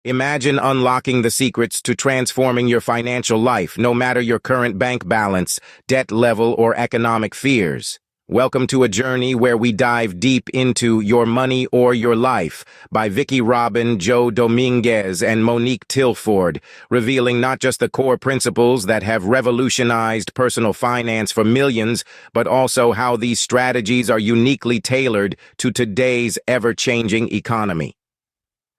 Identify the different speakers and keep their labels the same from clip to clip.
Speaker 1: Imagine unlocking the secrets to transforming your financial life, no matter your current bank balance, debt level, or economic fears. Welcome to a journey where we dive deep into Your Money or Your Life by Vicky Robin, Joe Dominguez, and Monique Tilford, revealing not just the core principles that have revolutionized personal finance for millions, but also how these strategies are uniquely tailored to today's ever-changing economy.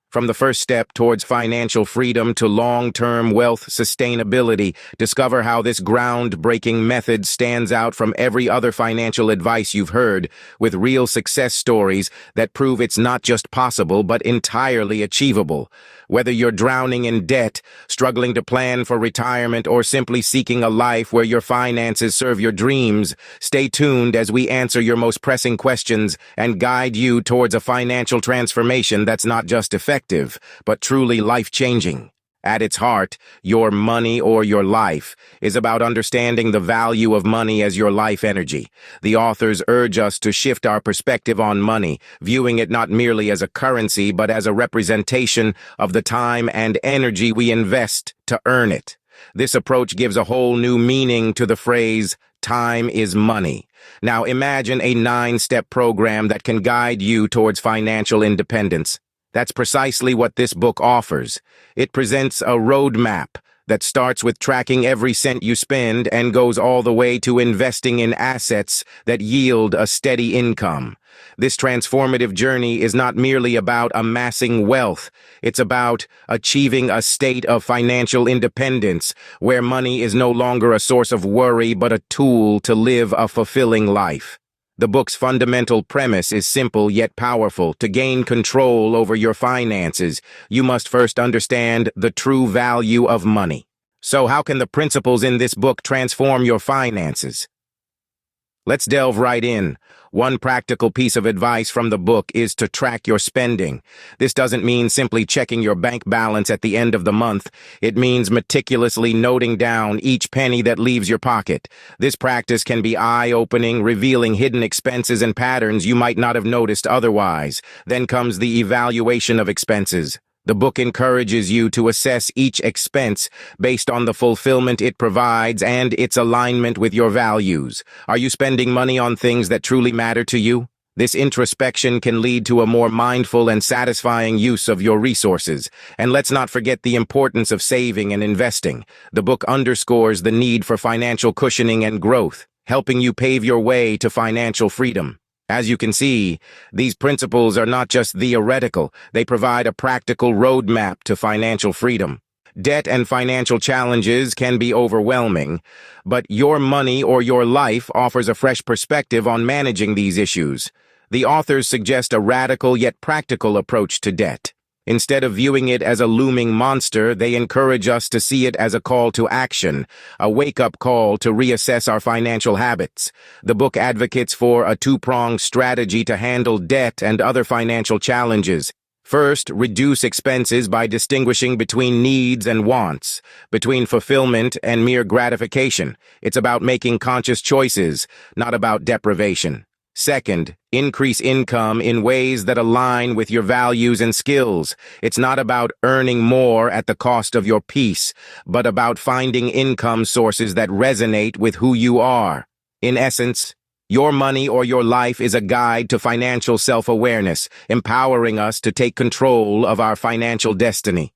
Speaker 1: From the first step towards financial freedom to long-term wealth sustainability, discover how this groundbreaking method stands out from every other financial advice you've heard, with real success stories that prove it's not just possible but entirely achievable. Whether you're drowning in debt, struggling to plan for retirement, or simply seeking a life where your finances serve your dreams, stay tuned as we answer your most pressing questions and guide you towards a financial transformation that's not just effective, but truly life-changing. At its heart, Your Money or Your Life is about understanding the value of money as your life energy. The authors urge us to shift our perspective on money, viewing it not merely as a currency, but as a representation of the time and energy we invest to earn it. This approach gives a whole new meaning to the phrase, "Time is money." Now imagine a 9-step program that can guide you towards financial independence. That's precisely what this book offers. It presents a roadmap that starts with tracking every cent you spend and goes all the way to investing in assets that yield a steady income. This transformative journey is not merely about amassing wealth. It's about achieving a state of financial independence where money is no longer a source of worry but a tool to live a fulfilling life. The book's fundamental premise is simple yet powerful. To gain control over your finances, you must first understand the true value of money. So how can the principles in this book transform your finances? Let's delve right in. One practical piece of advice from the book is to track your spending. This doesn't mean simply checking your bank balance at the end of the month. It means meticulously noting down each penny that leaves your pocket. This practice can be eye-opening, revealing hidden expenses and patterns you might not have noticed otherwise. Then comes the evaluation of expenses. The book encourages you to assess each expense based on the fulfillment it provides and its alignment with your values. Are you spending money on things that truly matter to you? This introspection can lead to a more mindful and satisfying use of your resources. And let's not forget the importance of saving and investing. The book underscores the need for financial cushioning and growth, helping you pave your way to financial freedom. As you can see, these principles are not just theoretical, they provide a practical roadmap to financial freedom. Debt and financial challenges can be overwhelming, but Your Money or Your Life offers a fresh perspective on managing these issues. The authors suggest a radical yet practical approach to debt. Instead of viewing it as a looming monster, they encourage us to see it as a call to action, a wake-up call to reassess our financial habits. The book advocates for a two-pronged strategy to handle debt and other financial challenges. First, reduce expenses by distinguishing between needs and wants, between fulfillment and mere gratification. It's about making conscious choices, not about deprivation. Second, increase income in ways that align with your values and skills. It's not about earning more at the cost of your peace, but about finding income sources that resonate with who you are. In essence, Your Money or Your Life is a guide to financial self-awareness, empowering us to take control of our financial destiny.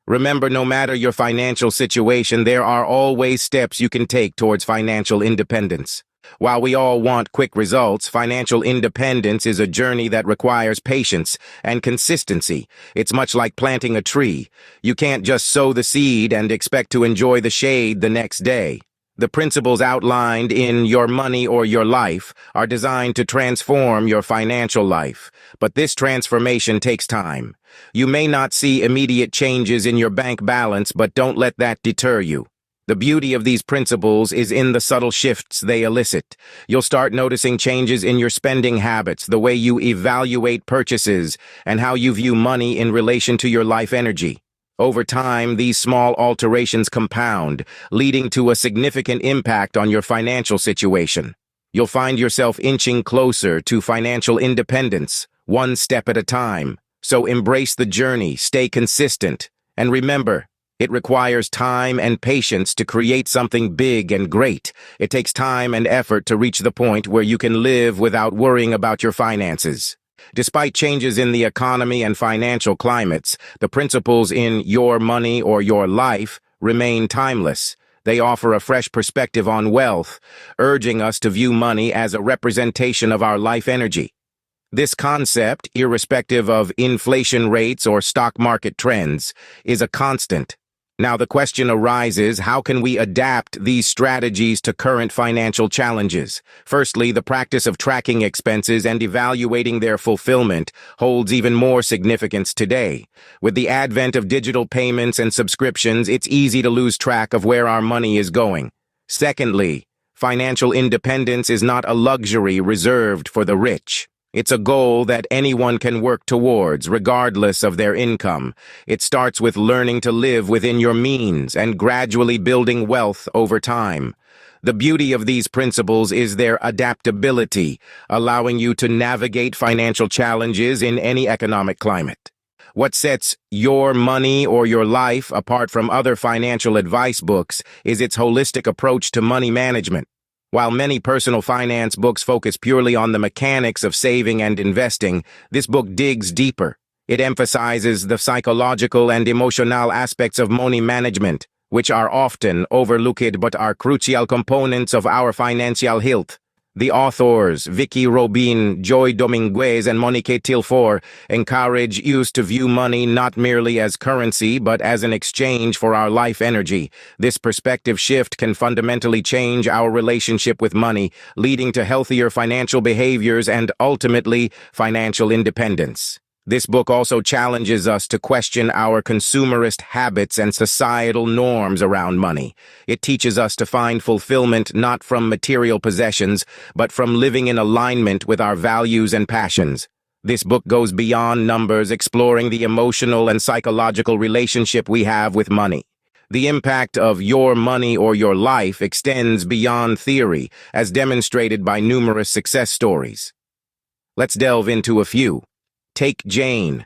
Speaker 1: Remember, no matter your financial situation, there are always steps you can take towards financial independence. While we all want quick results, financial independence is a journey that requires patience and consistency. It's much like planting a tree. You can't just sow the seed and expect to enjoy the shade the next day. The principles outlined in Your Money or Your Life are designed to transform your financial life, but this transformation takes time. You may not see immediate changes in your bank balance, but don't let that deter you. The beauty of these principles is in the subtle shifts they elicit. You'll start noticing changes in your spending habits, the way you evaluate purchases, and how you view money in relation to your life energy. Over time, these small alterations compound, leading to a significant impact on your financial situation. You'll find yourself inching closer to financial independence, one step at a time. So embrace the journey, stay consistent, And remember, it requires time and patience to create something big and great. It takes time and effort to reach the point where you can live without worrying about your finances. Despite changes in the economy and financial climates, the principles in Your Money or Your Life remain timeless. They offer a fresh perspective on wealth, urging us to view money as a representation of our life energy. This concept, irrespective of inflation rates or stock market trends, is a constant. Now the question arises, how can we adapt these strategies to current financial challenges? Firstly, the practice of tracking expenses and evaluating their fulfillment holds even more significance today. With the advent of digital payments and subscriptions, it's easy to lose track of where our money is going. Secondly, financial independence is not a luxury reserved for the rich. It's a goal that anyone can work towards, regardless of their income. It starts with learning to live within your means and gradually building wealth over time. The beauty of these principles is their adaptability, allowing you to navigate financial challenges in any economic climate. What sets Your Money or Your Life apart from other financial advice books is its holistic approach to money management. While many personal finance books focus purely on the mechanics of saving and investing, this book digs deeper. It emphasizes the psychological and emotional aspects of money management, which are often overlooked but are crucial components of our financial health. The authors, Vicky Robin, Joy Dominguez, and Monique Tilfor, encourage us to view money not merely as currency, but as an exchange for our life energy. This perspective shift can fundamentally change our relationship with money, leading to healthier financial behaviors and, ultimately, financial independence. This book also challenges us to question our consumerist habits and societal norms around money. It teaches us to find fulfillment not from material possessions, but from living in alignment with our values and passions. This book goes beyond numbers, exploring the emotional and psychological relationship we have with money. The impact of Your Money or Your Life extends beyond theory, as demonstrated by numerous success stories. Let's delve into a few. Take Jane,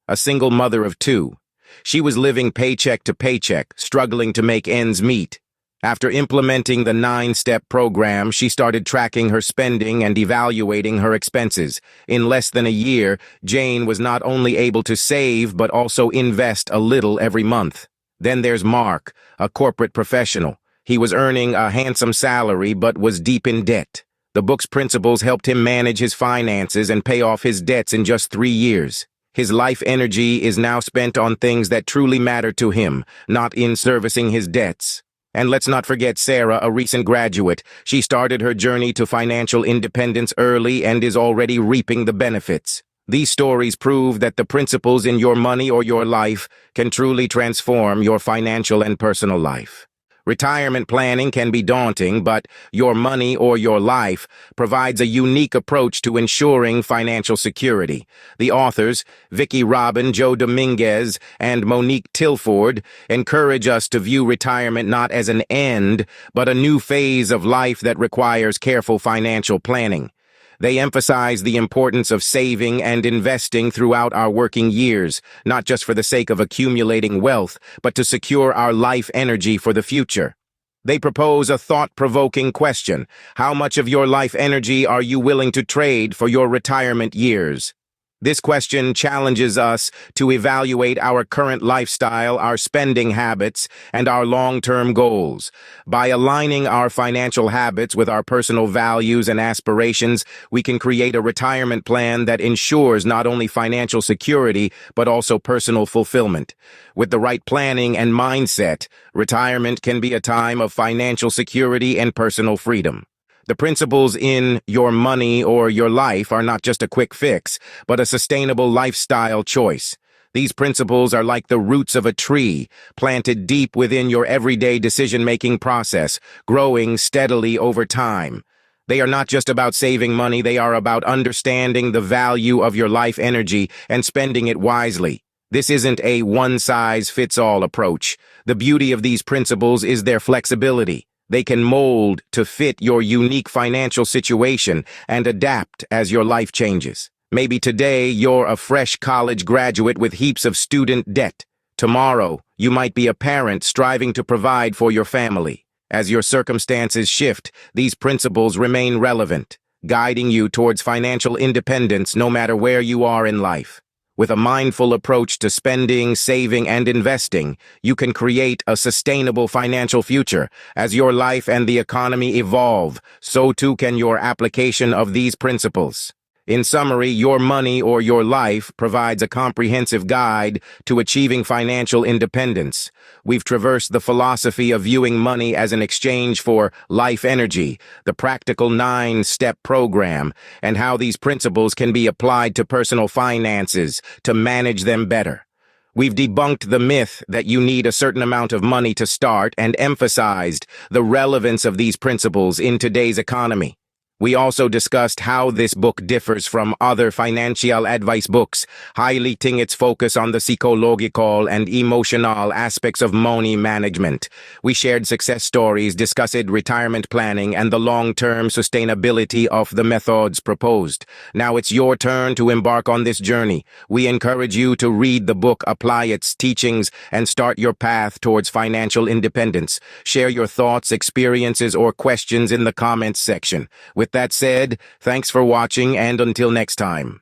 Speaker 1: a single mother of two. She was living paycheck to paycheck, struggling to make ends meet. After implementing the 9-step program, she started tracking her spending and evaluating her expenses. In less than a year, Jane was not only able to save but also invest a little every month. Then there's Mark, a corporate professional. He was earning a handsome salary but was deep in debt. The book's principles helped him manage his finances and pay off his debts in just 3 years. His life energy is now spent on things that truly matter to him, not in servicing his debts. And let's not forget Sarah, a recent graduate. She started her journey to financial independence early and is already reaping the benefits. These stories prove that the principles in Your Money or Your Life can truly transform your financial and personal life. Retirement planning can be daunting, but Your Money or Your Life provides a unique approach to ensuring financial security. The authors, Vicky Robin, Joe Dominguez, and Monique Tilford, encourage us to view retirement not as an end, but a new phase of life that requires careful financial planning. They emphasize the importance of saving and investing throughout our working years, not just for the sake of accumulating wealth, but to secure our life energy for the future. They propose a thought-provoking question. How much of your life energy are you willing to trade for your retirement years? This question challenges us to evaluate our current lifestyle, our spending habits, and our long-term goals. By aligning our financial habits with our personal values and aspirations, we can create a retirement plan that ensures not only financial security, but also personal fulfillment. With the right planning and mindset, retirement can be a time of financial security and personal freedom. The principles in Your Money or Your Life are not just a quick fix, but a sustainable lifestyle choice. These principles are like the roots of a tree, planted deep within your everyday decision-making process, growing steadily over time. They are not just about saving money, they are about understanding the value of your life energy and spending it wisely. This isn't a one-size-fits-all approach. The beauty of these principles is their flexibility. They can mold to fit your unique financial situation and adapt as your life changes. Maybe today you're a fresh college graduate with heaps of student debt. Tomorrow, you might be a parent striving to provide for your family. As your circumstances shift, these principles remain relevant, guiding you towards financial independence no matter where you are in life. With a mindful approach to spending, saving, and investing, you can create a sustainable financial future. As your life and the economy evolve, so too can your application of these principles. In summary, Your Money or Your Life provides a comprehensive guide to achieving financial independence. We've traversed the philosophy of viewing money as an exchange for life energy, the practical 9-step program, and how these principles can be applied to personal finances to manage them better. We've debunked the myth that you need a certain amount of money to start and emphasized the relevance of these principles in today's economy. We also discussed how this book differs from other financial advice books, highlighting its focus on the psychological and emotional aspects of money management. We shared success stories, discussed retirement planning, and the long-term sustainability of the methods proposed. Now it's your turn to embark on this journey. We encourage you to read the book, apply its teachings, and start your path towards financial independence. Share your thoughts, experiences, or questions in the comments section. With that said, thanks for watching, and until next time.